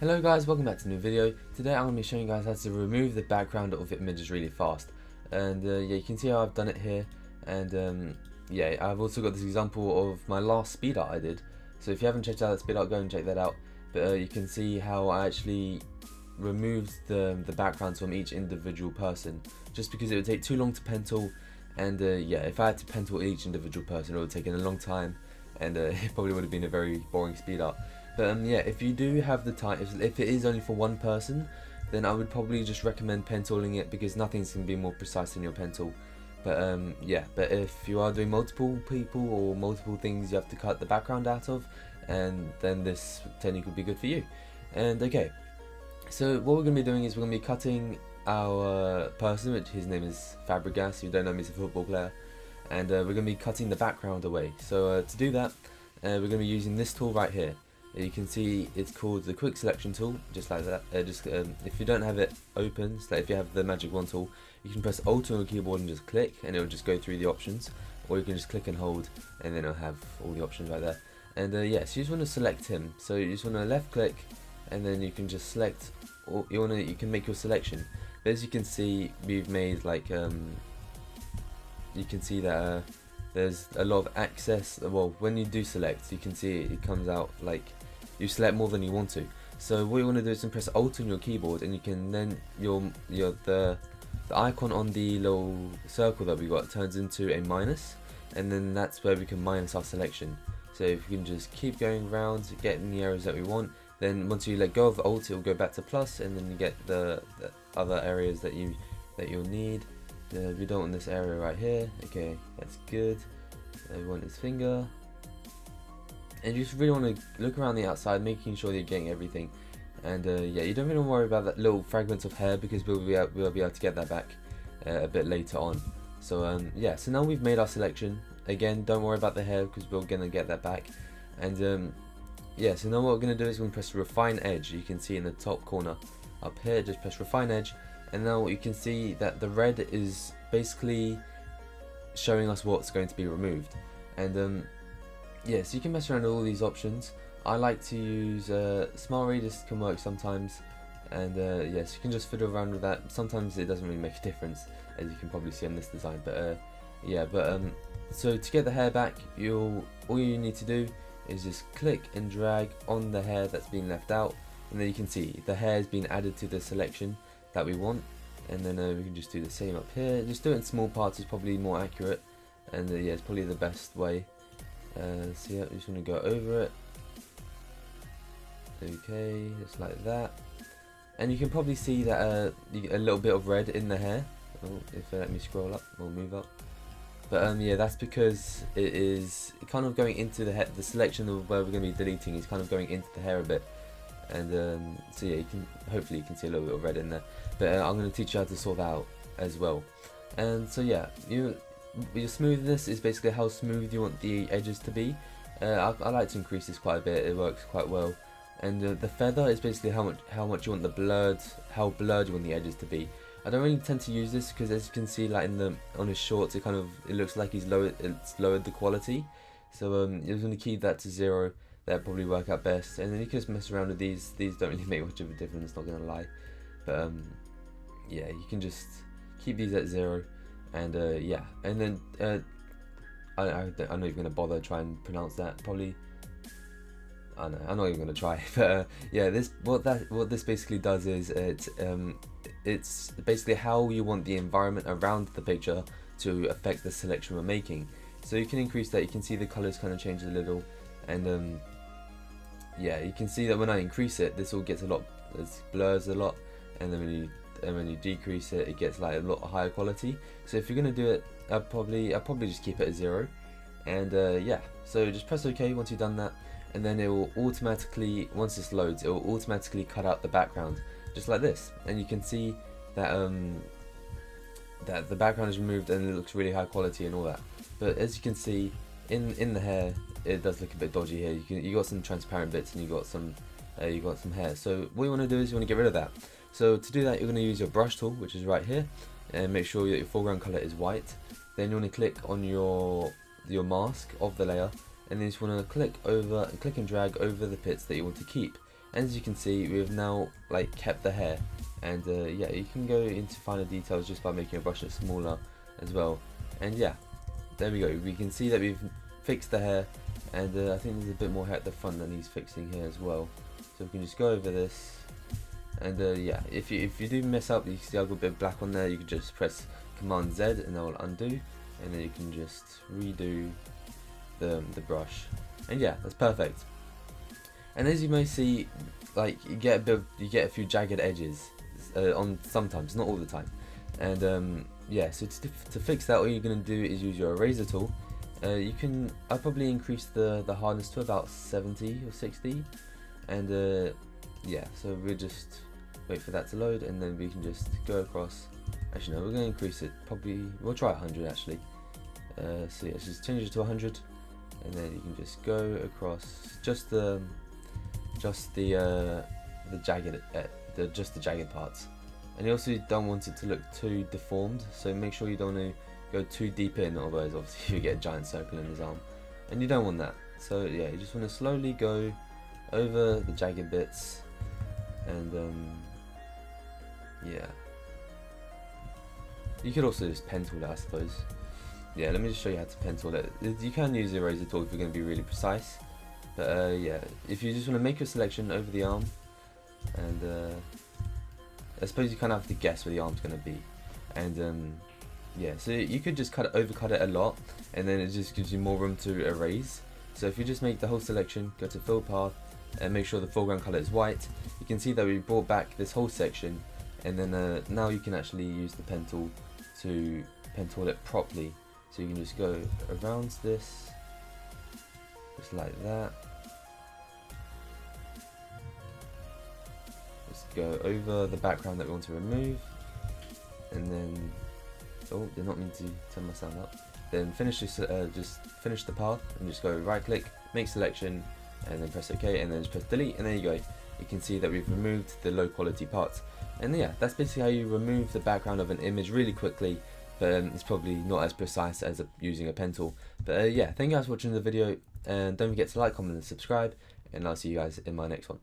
Hello guys, welcome back to a new video. Today I'm going to be showing you guys how to remove the background of images really fast. And yeah, you can see how I've done it here. And yeah, I've also got this example of my last speed art I did. So if you haven't checked out that speed art, go and check that out. But you can see how I actually removed the backgrounds from each individual person, just because it would take too long to pen tool. And yeah, if I had to pen tool each individual person, it would have taken a long time, and it probably would have been a very boring speed art. But yeah, if you do have the time, if it is only for one person, then I would probably just recommend pen tooling it, because nothing's going to be more precise than your pen tool. But yeah, but if you are doing multiple people or multiple things you have to cut the background out of, and then this technique would be good for you. And okay, so what we're going to be doing is we're going to be cutting our person, which his name is Fabregas. If you don't know him, he's a football player. And we're going to be cutting the background away. So to do that, we're going to be using this tool right here. You can see it's called the quick selection tool, just like that. If you don't have it open, so if you have the magic wand tool, you can press Alt on your keyboard and just click, and it will just go through the options. Or you can just click and hold, and then it'll have all the options right there. And yeah, so you just want to select him. So you just want to left click, and then you can just select, or you can make your selection. But as you can see, we've made like you can see that there's a lot of access. Well, when you do select, you can see it comes out like you select more than you want to. So what you want to do is press Alt on your keyboard, and you can then the icon on the little circle that we got turns into a minus, and then that's where we can minus our selection. So if you can just keep going around, getting the areas that we want, then once you let go of Alt, it will go back to plus, and then you get the other areas that you'll need. We don't want this area right here. Okay, that's good. We want his finger, and you just really want to look around the outside, making sure that you're getting everything. And yeah, you don't really worry about that little fragments of hair, because we'll be able to get that back a bit later on. So yeah, so now we've made our selection. Again, don't worry about the hair, because we're gonna get that back. And yeah, so now what we're gonna do is we're gonna press Refine Edge. You can see in the top corner up here, just press Refine Edge. And now you can see that the red is basically showing us what's going to be removed. And yeah, so you can mess around with all these options. I like to use Smart Radius, can work sometimes. And yes, you can just fiddle around with that. Sometimes it doesn't really make a difference, as you can probably see on this design. But yeah, so to get the hair back, all you need to do is just click and drag on the hair that's been left out, and then you can see the hair has been added to the selection that we want. And then we can just do the same up here. Just do it in small parts is probably more accurate, and yeah, it's probably the best way. So yeah, just want to go over it. Okay, just like that. And you can probably see that you get a little bit of red in the hair. Oh, if they let me scroll up or move up. But yeah, that's because it is kind of going into the hair. The selection of where we're going to be deleting is kind of going into the hair a bit. And so yeah, hopefully you can see a little bit of red in there. But I'm going to teach you how to sort that out as well. And so yeah, your smoothness is basically how smooth you want the edges to be. I like to increase this quite a bit. It works quite well. And the feather is basically how much you want how blurred you want the edges to be. I don't really tend to use this, because as you can see, like on his shorts, it looks like it's lowered the quality. So you're going to keep that to 0. That'll probably work out best. And then you can just mess around with these. These don't really make much of a difference, not gonna lie. But yeah, you can just keep these at 0. And yeah, and then I know you're gonna bother try and pronounce that. Probably. I know, I'm not even gonna try. But yeah, what this basically does is it's basically how you want the environment around the picture to affect the selection we're making. So you can increase that. You can see the colors kind of change a little. And yeah, you can see that when I increase it, this all gets it blurs a lot, and then when you decrease it, it gets like a lot higher quality. So if you're gonna do it, I'll probably just keep it at 0. And yeah, so just press OK once you've done that, and then it will automatically, once this loads, it will automatically cut out the background, just like this. And you can see that that the background is removed, and it looks really high quality and all that. But as you can see in the hair, it does look a bit dodgy here. You got some transparent bits, and you got some hair. So what you want to do is you want to get rid of that. So to do that, you're going to use your brush tool, which is right here, and make sure that your foreground color is white. Then you want to click on your mask of the layer, and then you just want to click and drag over the bits that you want to keep. And as you can see, we've now like kept the hair, and yeah, you can go into finer details just by making your brush smaller as well. And yeah, there we go. We can see that we've fixed the hair, and I think there's a bit more hair at the front that needs fixing here as well. So we can just go over this, and yeah, if you do mess up, you see I've got a bit of black on there. You can just press Command Z, and that will undo, and then you can just redo the brush, and yeah, that's perfect. And as you may see, like you get a few jagged edges on sometimes, not all the time. And yeah, so to fix that, all you're gonna do is use your eraser tool. I'll probably increase the hardness to about 70 or 60, and yeah, so we'll just wait for that to load, and then we can just go across. Actually no, we're gonna increase it, we'll try 100 actually. So yeah, just change it to 100, and then you can just go across just the jagged parts. And you also don't want it to look too deformed, so make sure you don't want to go too deep in, otherwise obviously you get a giant circle in his arm, and you don't want that. So yeah, you just want to slowly go over the jagged bits, and yeah, you could also just pen tool it, I suppose. Yeah, let me just show you how to pen tool it. You can use the eraser tool if you're going to be really precise, but yeah, if you just want to make your selection over the arm, and I suppose you kind of have to guess where the arm's going to be, and yeah, so you could just overcut it a lot, and then it just gives you more room to erase. So if you just make the whole selection, go to fill path, and make sure the foreground color is white, you can see that we brought back this whole section, and then now you can actually use the pen tool to pen tool it properly. So you can just go around this, just like that. Just go over the background that we want to remove, and then, oh, did not mean to turn my sound up. Then finish this, just finish the path, and just go right click, make selection, and then press OK, and then just press delete, and there you go. You can see that we've removed the low quality parts. And yeah, that's basically how you remove the background of an image really quickly, but it's probably not as precise as using a pen tool. But yeah, thank you guys for watching the video, and don't forget to like, comment, and subscribe, and I'll see you guys in my next one.